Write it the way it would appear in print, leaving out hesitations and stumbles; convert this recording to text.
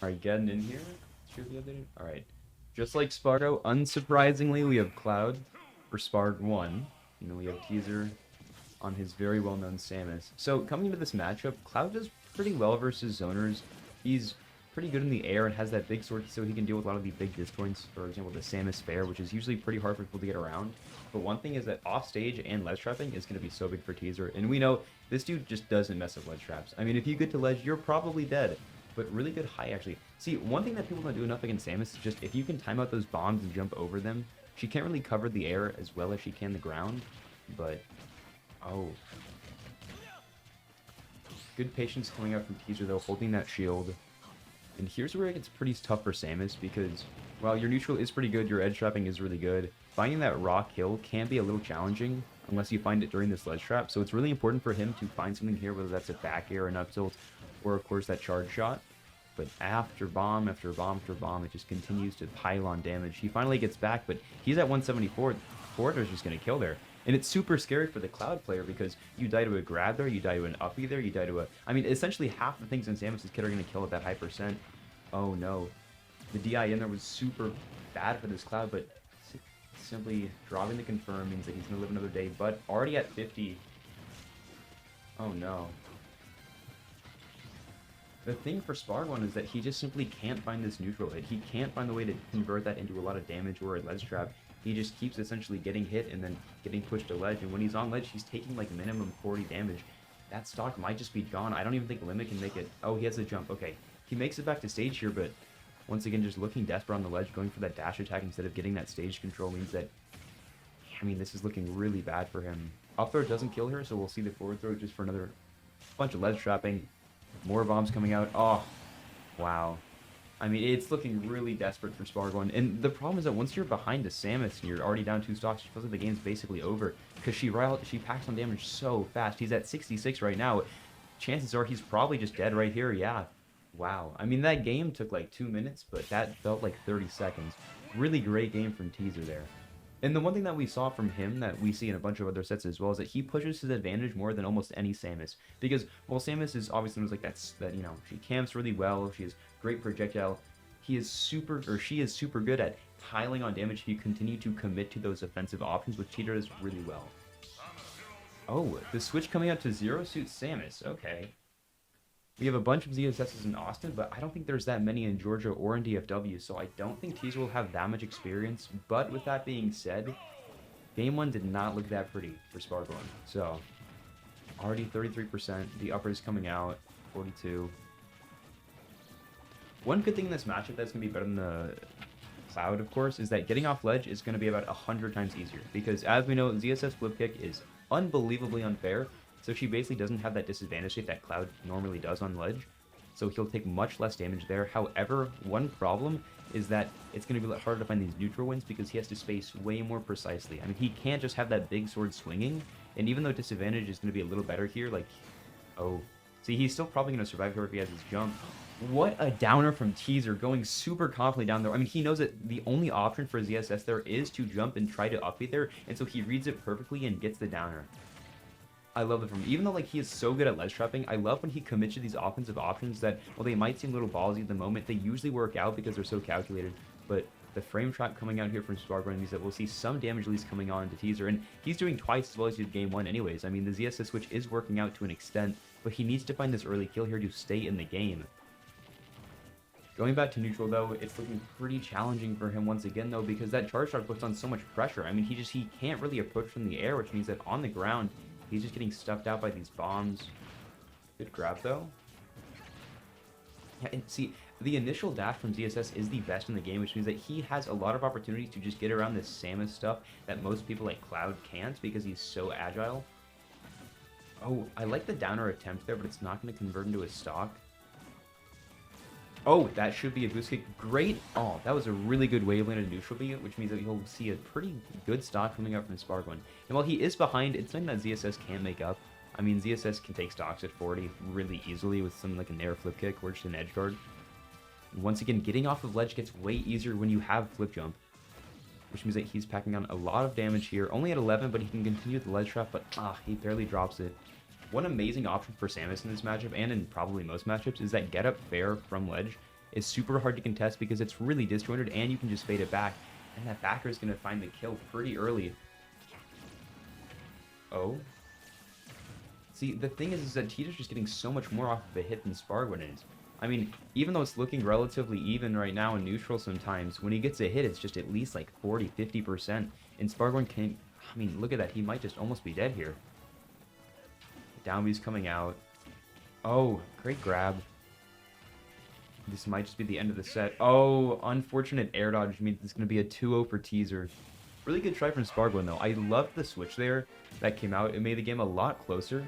Alright, getting in here. Shoot the other. Alright. Just like Spargo, unsurprisingly, we have Cloud for Sparg1. You know, we have Teaser on his very well-known Samus. So, coming into this matchup, Cloud does pretty well versus zoners. He's pretty good in the air and has that big sword, so he can deal with a lot of the big dispoints. For example, the Samus Fair, which is usually pretty hard for people to get around. But one thing is that off-stage and ledge trapping is going to be so big for Teaser. And we know this dude just doesn't mess with ledge traps. I mean, if you get to ledge, you're probably dead. But really good high, actually. See, one thing that people don't do enough against Samus is just if you can time out those bombs and jump over them, she can't really cover the air as well as she can the ground. But, oh. Good patience coming out from Teaser, though, holding that shield. And here's where it gets pretty tough for Samus, because while your neutral is pretty good, your edge trapping is really good, finding that raw kill can be a little challenging unless you find it during this ledge trap. So it's really important for him to find something here, whether that's a back air, an up tilt, or of course that charge shot. But after bomb after bomb after bomb, it just continues to pile on damage. He finally gets back, but he's at 174. Forder's just going to kill there. And it's super scary for the Cloud player because you die to a grab there, you die to an uppy there, you die to a... I mean, essentially half the things in Samus' kit are going to kill at that high percent. Oh no. The DI in there was super bad for this Cloud, but simply dropping the confirm means that he's going to live another day. But already at 50. Oh no. The thing for Sparg1 is that he just simply can't find this neutral hit. He can't find the way to convert that into a lot of damage or a ledge trap. He just keeps essentially getting hit and then getting pushed to ledge. And when he's on ledge, he's taking like minimum 40 damage. That stock might just be gone. I don't even think Limit can make it. Oh, he has a jump. Okay. He makes it back to stage here, but once again, just looking desperate on the ledge, going for that dash attack instead of getting that stage control means that, I mean, this is looking really bad for him. Up throw doesn't kill her, so we'll see the forward throw just for another bunch of ledge trapping. More bombs coming out. Oh, wow. I mean, it's looking really desperate for Sparg1. And the problem is that once you're behind a Samus and you're already down 2 stocks, it feels like the game's basically over. Because she packs on damage so fast. He's at 66 right now. Chances are he's probably just dead right here. Yeah. Wow. I mean, that game took like 2 minutes, but that felt like 30 seconds. Really great game from Teaser there. And the one thing that we saw from him that we see in a bunch of other sets as well is that he pushes his advantage more than almost any Samus. Because while Samus is obviously like that, you know, she camps really well, she has great projectile, she is super good at piling on damage if you continue to commit to those offensive options, which Teaser does really well. Oh, the switch coming out to Zero Suit Samus. Okay. We have a bunch of ZSSs in Austin, but I don't think there's that many in Georgia or in DFW, so I don't think Teaser will have that much experience. But with that being said, Game 1 did not look that pretty for Sparg1. So, already 33%, the upper is coming out, 42. One good thing in this matchup that's going to be better than the Cloud, of course, is that getting off ledge is going to be about 100 times easier. Because as we know, ZSS flip kick is unbelievably unfair. So she basically doesn't have that disadvantage that Cloud normally does on ledge. So he'll take much less damage there. However, one problem is that it's going to be a lot harder to find these neutral wins because he has to space way more precisely. I mean, he can't just have that big sword swinging. And even though disadvantage is going to be a little better here, like, oh, see, he's still probably going to survive here if he has his jump. What a downer from Teaser, going super confidently down there. I mean, he knows that the only option for ZSS there is to jump and try to uppy there. And so he reads it perfectly and gets the downer. I love it from him. Even though like he is so good at ledge trapping, I love when he commits to these offensive options that, while they might seem a little ballsy at the moment, they usually work out because they're so calculated. But the frame trap coming out here from Sparg1 means that we'll see some damage at least coming on to Teaser, and he's doing twice as well as he did game 1 anyways. I mean, the ZSS switch is working out to an extent, but he needs to find this early kill here to stay in the game. Going back to neutral though, it's looking pretty challenging for him once again though, because that charge shot puts on so much pressure. I mean, he can't really approach from the air, which means that on the ground, he's just getting stuffed out by these bombs. Good grab, though. Yeah, and see, the initial dash from ZSS is the best in the game, which means that he has a lot of opportunities to just get around this Samus stuff that most people like Cloud can't because he's so agile. Oh, I like the downer attempt there, but it's not going to convert into a stock. Oh, that should be a boost kick. Great. Oh, that was a really good wave landed neutral B, which means that he'll see a pretty good stock coming out from Sparg1. And while he is behind, it's something that ZSS can't make up. I mean, ZSS can take stocks at 40 really easily with something like an air flip kick or just an edge guard. Once again, getting off of ledge gets way easier when you have flip jump, which means that he's packing on a lot of damage here. Only at 11, but he can continue the ledge trap, but he barely drops it. One amazing option for Samus in this matchup, and in probably most matchups, is that get up fair from ledge. is super hard to contest because it's really disjointed and you can just fade it back. And that backer is going to find the kill pretty early. Oh. See, the thing is that Tito's just getting so much more off of a hit than Sparg1 is. I mean, even though it's looking relatively even right now in neutral sometimes, when he gets a hit, it's just at least like 40, 50%. And Sparg1 can, I mean, look at that. He might just almost be dead here. Down B's coming out. Oh, great grab. This might just be the end of the set. Oh, unfortunate air dodge means it's going to be a 2-0 for Teaser. Really good try from Sparg1 though. I loved the switch there that came out. It made the game a lot closer.